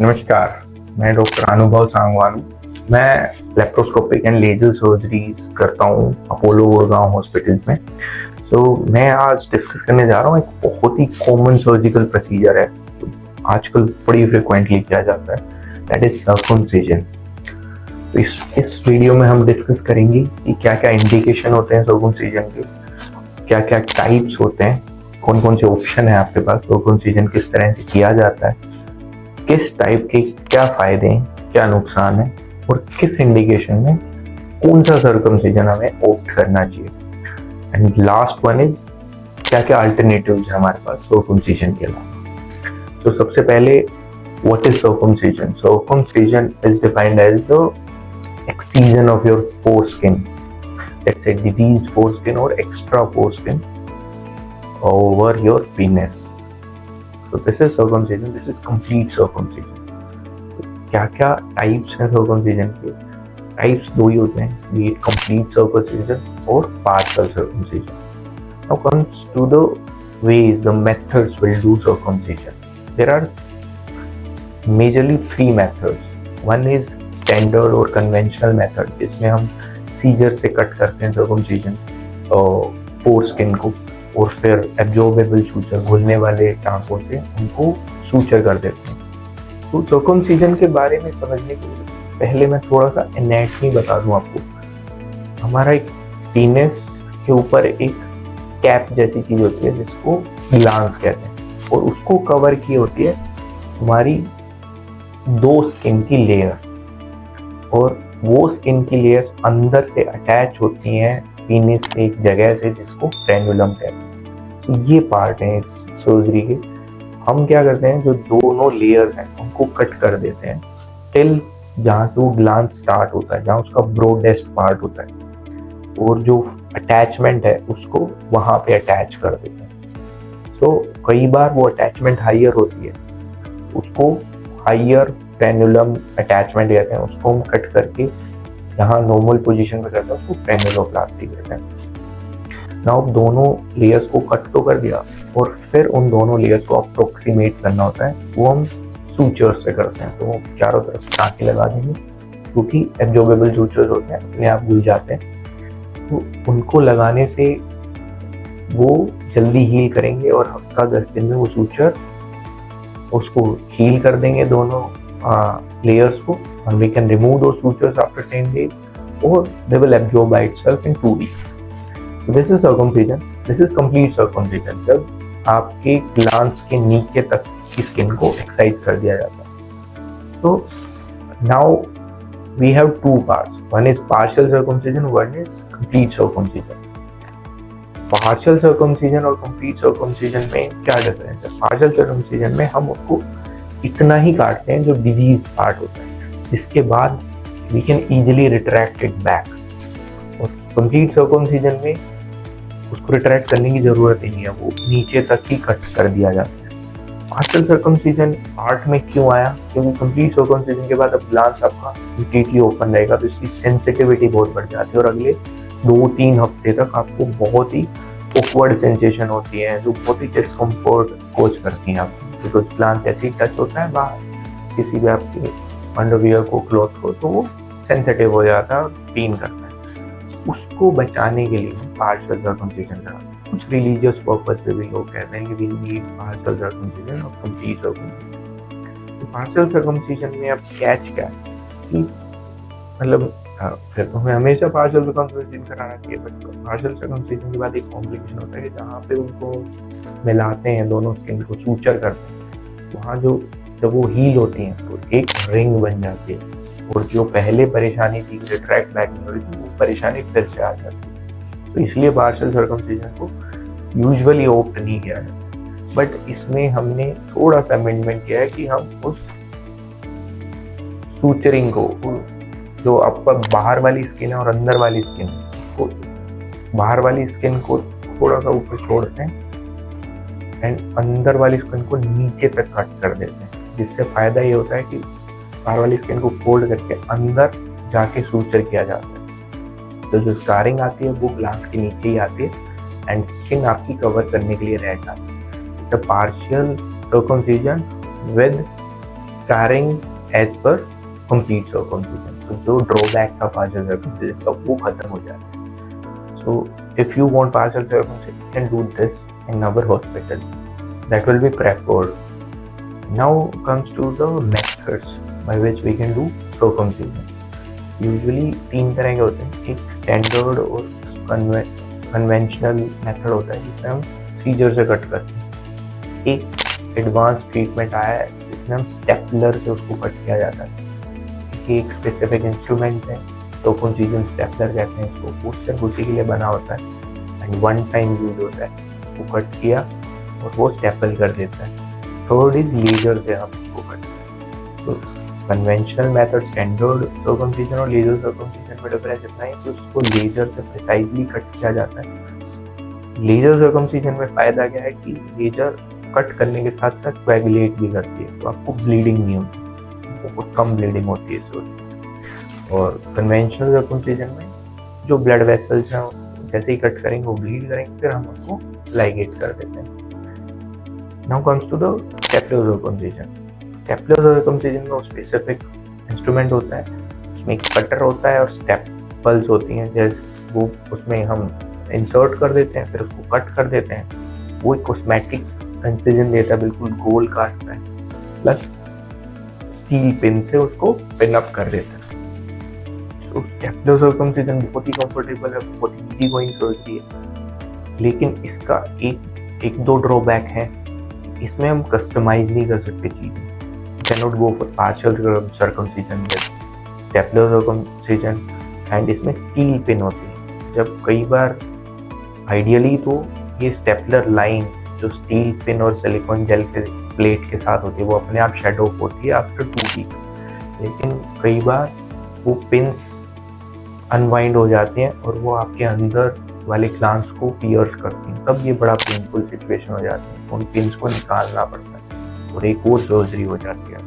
नमस्कार, मैं डॉक्टर अनुभव सांगवान। मैं लेप्रोस्कोपिक एंड लेजर सर्जरीज करता हूँ अपोलो गुड़गांव हॉस्पिटल में। मैं आज डिस्कस करने जा रहा हूँ एक बहुत ही कॉमन सर्जिकल प्रोसीजर है जो आजकल बड़ी फ्रिक्वेंटली किया जाता है, दैट इज सर्कमसिजन। तो इस वीडियो में हम डिस्कस करेंगे कि क्या क्या इंडिकेशन होते हैं सर्कमसिजन के, क्या क्या टाइप्स होते हैं, कौन कौन से ऑप्शन है आपके पास, सर्कमसिजन किस तरह से किया जाता है, किस टाइप के क्या फायदे हैं, क्या नुकसान है और किस इंडिकेशन में कौन सा सर्कमसिजन हमें ऑप्ट करना चाहिए। एंड लास्ट वन इज क्या क्या अल्टरनेटिव्स है हमारे पास सर्कमसिजन के अलावा। तो सबसे पहले what is circumcision? Circumcision is defined as the excision of your foreskin, let's say diseased foreskin और extra foreskin over your penis. So this is circumcision, this is complete circumcision. क्या क्या टाइप्स हैं circumcision के? Types दो ही होते हैं, be it complete circumcision और partial circumcision. Now comes to the ways, the methods will do circumcision. There are majorly three methods. One is standard or conventional method, जिसमें हम सीजर से cut करते हैं सर्कमसिजन फोरस्किन को और फिर absorbable suture, घुलने वाले टाँकों से उनको सूचर कर देते हैं। तो सर्कमसिजन के बारे में समझने के लिए पहले मैं थोड़ा सा एनाटॉमी बता दूं आपको। हमारा एक पीनस के ऊपर एक कैप जैसी चीज होती है जिसको ग्लांस कहते हैं, और उसको कवर की होती है हमारी दो स्किन की लेयर, और वो स्किन की लेयर्स अंदर से अटैच होती हैं पीनिस से एक जगह से जिसको फ्रेनुलम कहते हैं। तो ये पार्ट है इस सर्जरी के। हम क्या करते हैं, जो दोनों लेयर्स हैं उनको कट कर देते हैं टिल जहाँ से वो ग्लांस स्टार्ट होता है, जहाँ उसका ब्रॉडेस्ट पार्ट होता है, और जो अटैचमेंट है उसको वहाँ पे अटैच कर देते हैं। सो कई बार वो अटैचमेंट हाइयर होती है, उसको हाइयर फ्रेनुलम अटैचमेंट कहते हैं, उसको हम कट करके जहाँ नॉर्मल पोजीशन पे करते हैं उसको फ्रेनुलोप्लास्टी कहते हैं। नाउ दोनों लेयर्स को कट तो कर दिया और फिर उन दोनों लेयर्स को अप्रोक्सीमेट करना होता है, वो हम सूचर से करते हैं। तो वो चारों तरफ टाँके लगा देंगे, क्योंकि एब्जॉर्बेबल सूचर्स होते हैं, अपने आप घुल जाते हैं। तो उनको लगाने से वो जल्दी हील करेंगे और हफ्ता 10 दिन में वो सूचर उसको हील कर देंगे दोनों layers को, and we can remove those sutures after 10 days or they will absorb by itself in 2 weeks. So this is circumcision. This is complete circumcision, जब आपके ग्लांस के नीचे तक की स्किन को एक्साइज कर दिया जाता है। तो now we have two parts. One is partial circumcision, one is complete circumcision. Partial circumcision और complete circumcision में क्या डिफरेंस है? Partial circumcision में हम उसको इतना ही काटते हैं जो डिजीज पार्ट होता है, जिसके बाद we can easily retract it back. और कंप्लीट सर्कमसिजन में उसको रिट्रैक्ट करने की जरूरत ही नहीं है, वो नीचे तक ही कट कर दिया जाता है। पार्शियल सर्कमसिजन पार्ट में क्यों आया? क्योंकि कंप्लीट सर्कमसिजन के बाद अब ग्लांस आपका कंप्लीटली ओपन रहेगा, तो इसकी सेंसिटिविटी बहुत बढ़ जाती है और अगले 2-3 हफ्ते तक आपको बहुत ही ऑकवर्ड सेंसेशन होती है, जो बहुत ही डिस्कम्फर्ट कोज करती हैं आपको, बिकॉज ग्लांस ऐसे ही टच होता है बाहर किसी भी आपके अंडरवियर को, क्लॉथ को, तो वो सेंसिटिव हो जाता है और पेन करता है। उसको बचाने के लिए पार्शियल सर्कमसिजन करा। कुछ रिलीजियस पर्पस पे भी लोग कहते हैं कि वी नीड पार्शियल सर्कमसिजन और कंप्लीट सर्कमसिजन। तो पार्शियल सर्कमसिजन में अब कैच क्या है कि मतलब फिर तो हमें हमेशा पार्शियल सर्कमसिजन कराना चाहिए, बट पार्शियल सर्कमसिजन के बाद एक कॉम्प्लिकेशन होता है कि जहाँ पे उनको मिलाते हैं दोनों स्किन को, सूचर करते हैं, वहाँ जो जब वो हील होती हैं तो एक रिंग बन जाती है, और जो पहले परेशानी थी रिट्रैक्ट बैक नहीं हो रही थी, वो परेशानी फिर से आ जाती है। तो इसलिए पार्शियल सर्कमसिजन को यूजुअली ऑप्ट नहीं किया जाता, बट इसमें हमने थोड़ा सा अमेंडमेंट किया है कि हम उस सूचरिंग को, जो आपका बाहर वाली स्किन है और अंदर वाली स्किन है, उसको बाहर वाली स्किन को थोड़ा सा ऊपर छोड़ते हैं एंड अंदर वाली स्किन को नीचे तक कट कर देते हैं, जिससे फायदा ये होता है कि बाहर वाली स्किन को फोल्ड करके अंदर जाके सूचर किया जाता है। तो जो स्कारिंग आती है वो ग्लांस के नीचे ही आती है एंड स्किन आपकी कवर करने के लिए रह जाती है। The partial circumcision with scarring as per complete circumcision. तो जो ड्रॉबैक था partial circumcision का वो खत्म हो जाता है. So if you want partial circumcision, you can do this in our hospital. That will be preferred. Now comes to the methods by which we can do circumcision. Usually 3 तरह के होते हैं. एक स्टैंडर्ड और कन्वेंशनल मेथड होता है जिसमें हम सीजर से कट करते हैं. एक एडवांस ट्रीटमेंट आया है जिसमें हम स्टेपलर से उसको कट किया जाता है. एक स्पेसिफिक इंस्ट्रूमेंट है, सर्कमसिजन स्टेपलर कहते हैं इसको. वो सिर्फ उसी के लिए बना होता है एंड वन टाइम यूज होता है. उसको कट किया और वो स्टेपल कर देता है. थर्ड इज लेजर से हम उसको कट करते हैं. तो कन्वेंशनल मेथड स्टैंडर्ड सर्कमसिजन और लेजर सर्कमसिजन में डिफरेंस इतना है कि उसको लेजर से प्रिसाइजली कट किया जाता है. लेजर सर्कमसिजन में फ़ायदा क्या है कि लेजर कट करने के साथ साथ कोएगुलेट भी करती है, तो आपको ब्लीडिंग नहीं होती, बहुत कम ब्लीडिंग होती है इससे. और कन्वेंशनल सर्कमसिजन में जो ब्लड वेसल्स हैं जैसे ही कट करेंगे वो ब्लीड करेंगे, फिर हम उसको लाइगेट कर देते हैं. Now comes to the stapler circumcision. Stapler circumcision में स्पेसिफिक इंस्ट्रूमेंट होता है, उसमें एक कटर होता है और स्टेपल्स होती हैं. जैसे वो उसमें हम इंसर्ट कर देते हैं, फिर उसको कट कर देते हैं. वो एक कॉस्मेटिक इंसिजन देता है, बिल्कुल गोल काटता है, प्लस स्टील पिन से उसको पिन अप कर देता है. सो स्टेपलर सर्कमसिजन बहुत ही कंफर्टेबल है, बहुत ही इजी गोइंग सर्जरी है. लेकिन इसका एक दो ड्रॉबैक है. इसमें हम कस्टमाइज नहीं कर सकते चीज़ें. Cannot go for partial circumcision with stapler circumcision. And इसमें स्टील पिन होती है. जब कई बार आइडियली तो ये स्टेपलर लाइन जो स्टील पिन और सिलिकॉन जेल के प्लेट के साथ होती है वो अपने आप शेड ऑफ होती है आफ्टर 2 वीक्स. लेकिन कई बार वो पिन्स अनवाइंड हो जाती हैं और वो आपके अंदर वाले ग्लैंड्स को पियर्स करती हैं. तब ये बड़ा पेनफुल सिचुएशन हो जाती है. उन पिन्स को निकालना पड़ता है और एक और सर्जरी हो जाती है.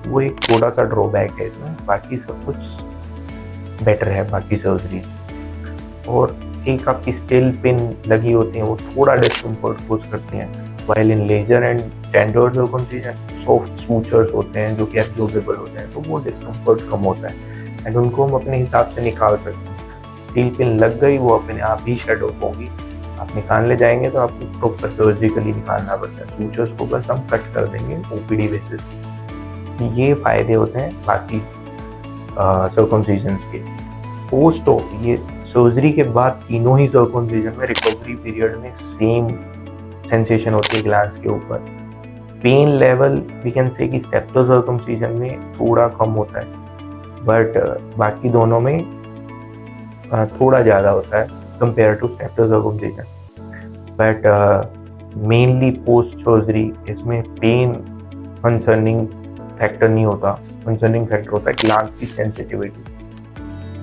वो एक थोड़ा सा ड्रॉबैक है इसमें. बाकी सब कुछ बेटर है बाकी सर्जरीज. और एक आपकी स्टील पिन लगी होती हैं वो थोड़ा डिस्कम्फर्ट कोज करती हैं. While in laser and standard circumcision soft sutures होते हैं जो कि एब्जॉर्बेबल होते हैं, तो वो डिस्कम्फर्ट कम होता है एंड उनको हम अपने हिसाब से निकाल सकते हैं. स्टील पिन लग गई वो अपने आप ही शेड ऑफ होगी. आप निकालने जाएंगे तो आपको प्रॉपर सर्जिकली निकालना पड़ता है. सूचर्स को बस हम कट कर देंगे ओपीडी बेसिस. ये फ़ायदे होते हैं बाकी सर्कमसिजन्स के. पोस्ट ऑप ये सर्जरी के बाद तीनों ही सर्कमसिजन में रिकवरी पीरियड में सेम सेंसेशन होती है ग्लैंड्स के ऊपर. Pen level we can say कि स्टेपलर सर्कमसिजन में थोड़ा कम होता है, बट बाकी दोनों में थोड़ा ज़्यादा होता है compare to stapler circumcision. But mainly post surgery इसमें पेन कंसर्निंग फैक्टर नहीं होता. कंसर्निंग फैक्टर होता है ग्लैंड्स की सेंसिटिविटी.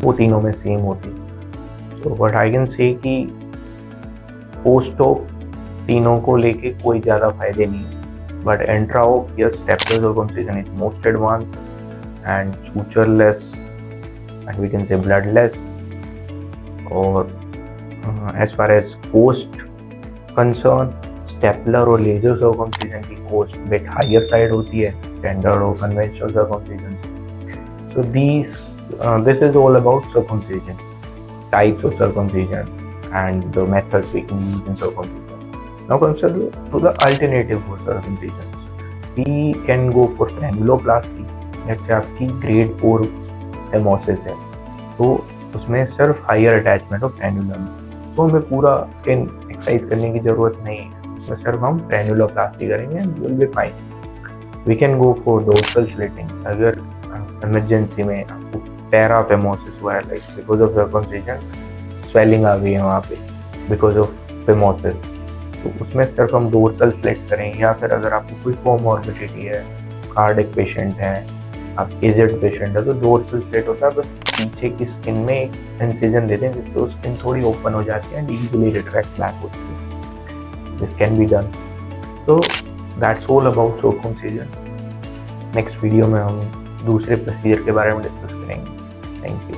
वो तीनों में सेम होती. So but I can say कि पोस्ट ऑप तीनों को लेके कोई ज़्यादा फायदे नहीं है. But intra op yes stapler circumcision is most advance and sutureless and we can say bloodless. और as far as cost concern stapler और लेजर सर्कमसिजन की कॉस्ट बेट हायर साइड होती है स्टैंडर्ड और कन्वेंशनल सर्कमसिजन से. So this is all about circumcision, types of circumcision and the methods we can use in circumcision. Now consider to the alternative for circumcisions. We can go for frenuloplasty. Let's say आपकी grade 4 hemosis है, तो उसमें सिर्फ higher attachment of frenulum, तो हमें पूरा skin exercise करने की ज़रूरत नहीं है. उसमें सिर्फ हम फ्रेनुलोप्लास्टी करेंगे and will be fine. We can go for dorsal slitting. अगर इमरजेंसी में आपको पैराफेमोसिस हुआ है, like because of circumcision swelling आ गई है वहाँ पे बिकॉज ऑफ फेमोसिस, तो उसमें सिर्फ हम डोर्सल स्लिट करें. या फिर अगर आपको कोई कोमॉर्बिडिटी है, कार्डिक पेशेंट है, आप एजेड पेशेंट है, तो डोर्सल स्लिट होता है. बस पीछे की स्किन में एक इंसिजन देते हैं जिससे वो स्किन थोड़ी ओपन हो जाती है एंड इजीली रिट्रैक्ट बैक होती है. This can be done. तो that's all about circumcision. Next video में हम दूसरे प्रोसीजर के बारे में डिस्कस करेंगे. Thank you.